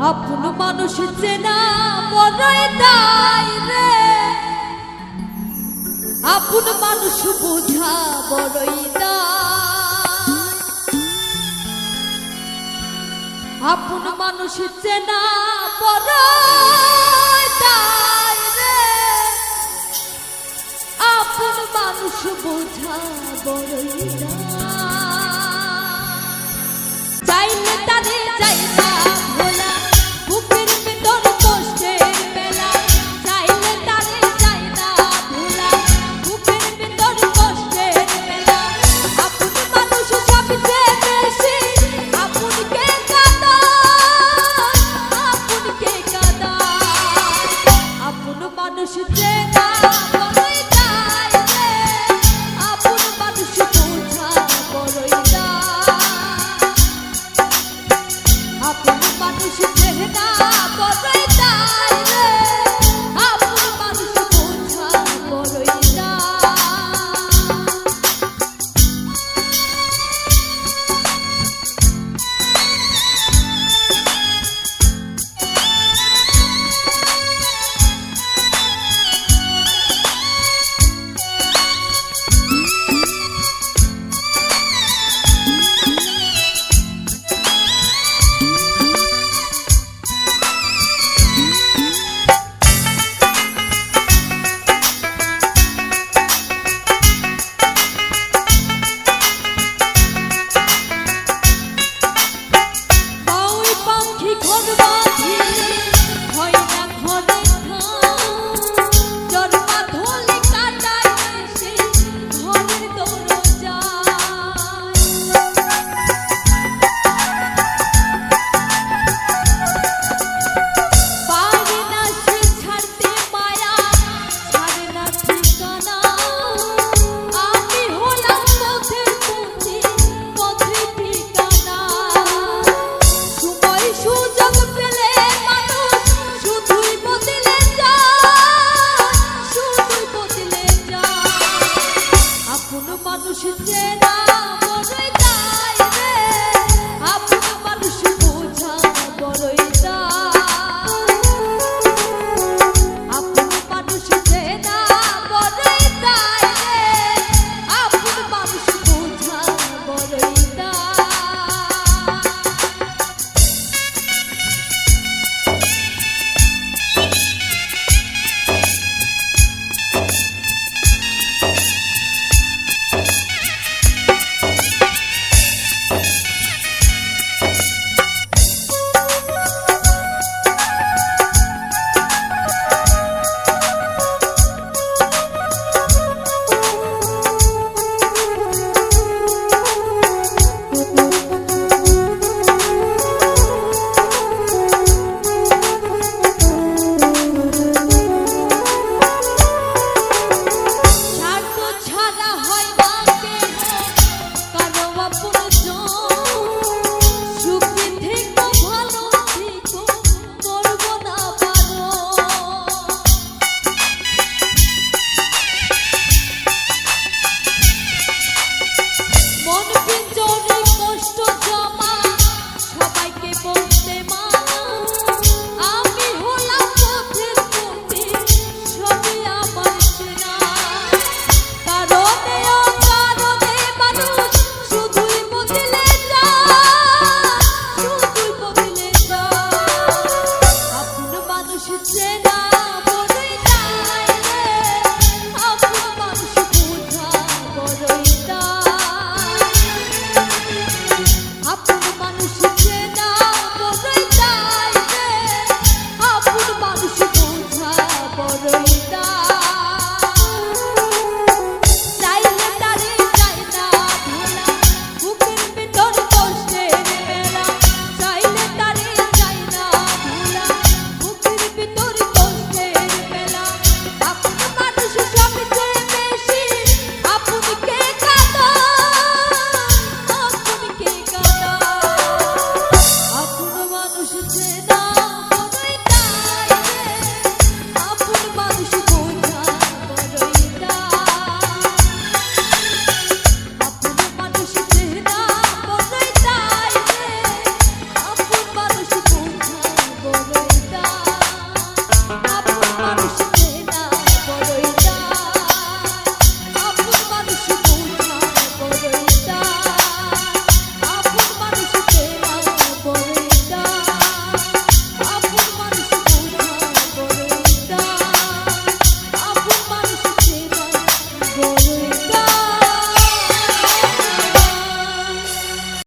আপন মানুষ চেনা বড়ই দায় রে, আপন মানুষ বোঝা বড়ই দায়। আপন মানুষ চেনা বড়ই দায় রে, আপন মানুষ বোঝা বড়ই দায়। চাইলে তারে চাই না ভোলা, বুকের ভিতর কষ্টের বেলা। চাইলে তারে চাই না ভোলা, বুকের ভিতর কষ্টের বেলা। আপন মানুষ সবচেয়ে বেশি আপনকে কাঁদায়, আপনকে কাঁদায়। আপন মানুষ চেনা বড়ই দায় রে, আপন মানুষ বোঝা বড়ই দায়। আপন মানুষ চেনা বড়ই দায় রে, আপন মানুষ বোঝা বড়ই দায়। মানুষ চেনা বড়ই দায় রে, আপন মানুষ বোঝা বড়ই দায়। আপন মানুষ চেনা বড়ই দায় রে, আপন মানুষ বোঝা বড়ই দায়। মানুষ চেনা